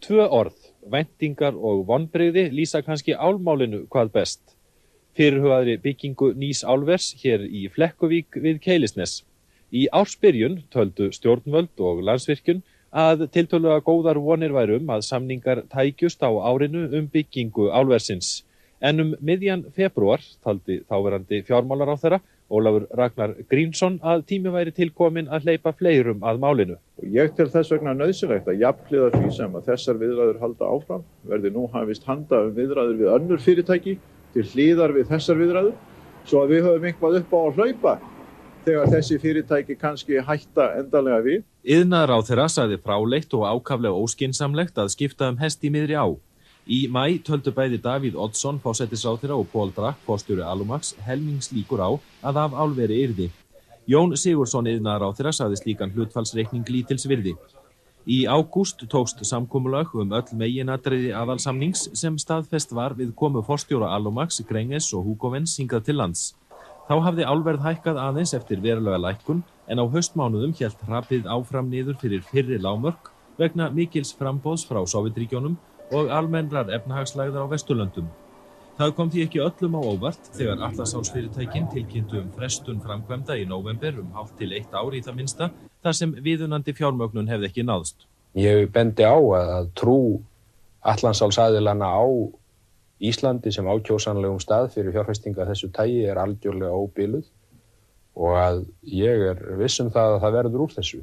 Tvö orð, væntingar og vonbrigði lýsa kannski álmálinu hvað best. Fyrirhugaðri byggingu nýs álvers hér í Flekkuvík við Keilisnes. Í ársbyrjun töldu stjórnvöld og Landsvirkjun að tiltölulega góðar vonir væru að samningar tækjust á árinu byggingu álversins. En miðjan febrúar taldi þáverandi fjármálaráðherra Ólafur Ragnar Grímsson að tími væri tilkominn að hleypa fleirum að málinu. Ég tel þess vegna nauðsynlegt að jafnhliða því sem að þessar viðræður halda áfram verði nú hafist handa viðræður við önnur fyrirtæki til hliðar við þessar viðræður svo að við höfum eitthvað upp á að hlaupa þegar þessi fyrirtæki kannski hætta endanlega við. Iðnaðarráðherra sagði fráleitt og ákaflega óskynsamlegt að skipta hest í miðri á. Í maí töldu bæði Davíð Oddsson, forsætisráðherra og Pál Drakk, forstjóri Alumax, helmingslíkur á að af álveri yrði. Jón Sigurðsson iðnaðarráðherra sagði slíkan hlutfallsreikning lítils virði. Í ágúst tókst samkomulag öll meginatriði aðalsamnings sem staðfest var við komu forstjóra Alumax, Gränges og Hugovens hingað til lands. Þá hafði álverð hækkað aðeins eftir verulega lækkun en á haustmánuðum hélt hrapið áfram niður fyrir fyrri lágmörk vegna mikils framboðs frá Sovétríkjunum og almennrar efnahagslægðar á Vesturlöndum. Það kom því ekki öllum á óvart þegar Atlantshafsfyrirtækin tilkynntu frestun framkvæmda í nóvember hálft til 1 ár í það minnsta, þar sem viðunandi fjármögnun hefði ekki náðst. Ég bendi á að trú Atlantshafsaðilanna á Íslandi sem ákjósanlegum stað fyrir fjárfestinga af þessu tagi algjörlega óbiluð og að ég viss það að það verður úr þessu.